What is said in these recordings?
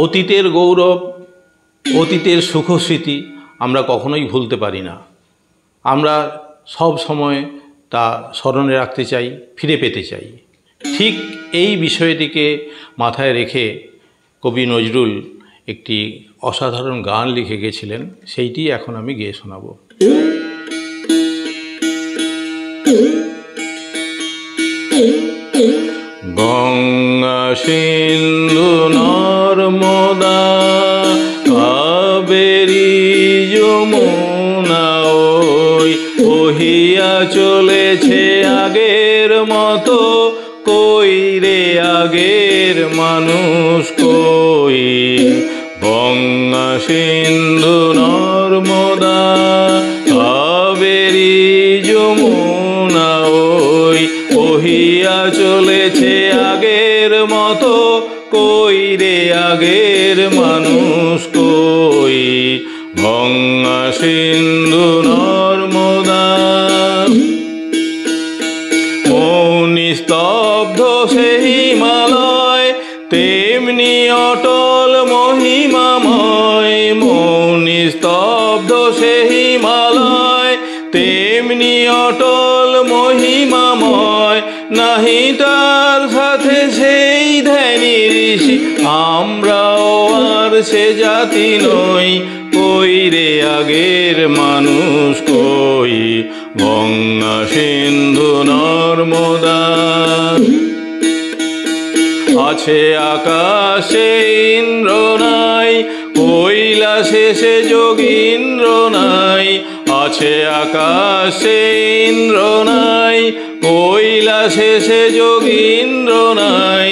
অতীতের গৌরব, অতীতের সুখস্মৃতি আমরা কখনোই ভুলতে পারি না। আমরা সব সময় তা স্মরণে রাখতে চাই, ফিরে পেতে চাই। ঠিক এই বিষয়টিকে মাথায় রেখে কবি নজরুল একটি অসাধারণ গান লিখে গেছিলেন, সেইটি এখন আমি গেয়ে শোনাব। গঙ্গা সিন্ধু নর্মদা কাবেরী যমুনা ওই বহিয়া চলেছে আগের মতো, কই রে আগের মানুষ কই। গঙ্গা সিন্ধু নর্মদা কাবেরী যমুনা ওই বহিয়া চলেছে আগের মতো, কই রে আগের মানুষ কই। গঙ্গা সিন্ধু নর্মদা মৌনি স্তব্ধ সে হিমালয়, তেমনি অটল মহিমাময়। মৌনি স্তব্ধ সে হিমালয়, তেমনি অটল মহিমাময়। নাহি তার সাথে সেই ধ্যানী ঋষি, আমরাও আর সে জাতি নই, কই রে আগের মানুষ কই। গঙ্গা সিন্ধু নর্মদা আছে আকাশে ইন্দ্র নাই, কৈলাসে সে যোগীন্দ্র নাই। আছে আকাশে ইন্দ্র নাই, কৈলাসে সে যোগীন্দ্র নাই।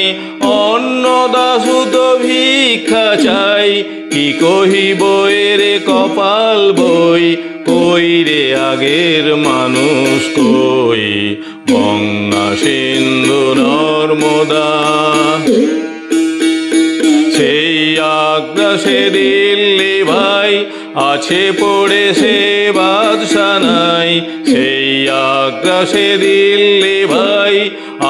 অন্নদাসুত ভিক্ষা চাই, কি কহিব এরে কপাল বই, কই রে আগের মানুষ কই। গঙ্গা সিন্ধু নর্মদা সেই আগ্রাসে দিল্লি ভাই, আছে পড়ে সে বাদশা নাই। সেই আগ্রাসে দিল্লি ভাই,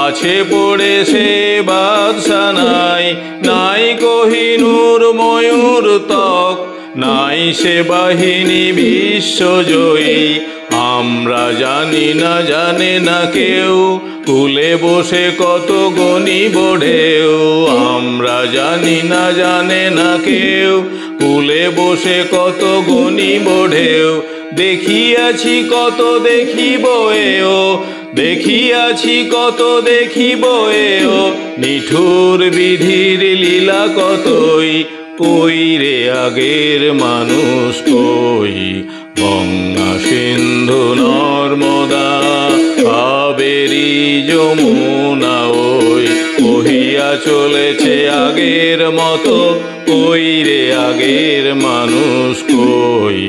আছে পড়ে সে বাদশা নাই। নাই কোহিনূর ময়ূর ত্বক, নাই সে বাহিনী বিশ্বজয়ী। আমরা জানি না, জানে না কেউ, কুলে বসে কত গণিব ঢেউ। আমরা জানি না, জানে না কেউ, কুলে বসে কত গণিব ঢেউ। দেখিয়াছি কত দেখিব এও, দেখিয়াছি কত দেখিব এও। নিঠুর বিধির লীলা কতই, কই রে আগের মানুষ কই। গঙ্গা সিন্ধু নর্মদা কাবেরী যমুনা ওই বহিয়া চলেছে আগের মতো, কই রে আগের মানুষ কই।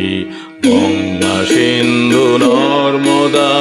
গঙ্গা সিন্ধু নর্মদা।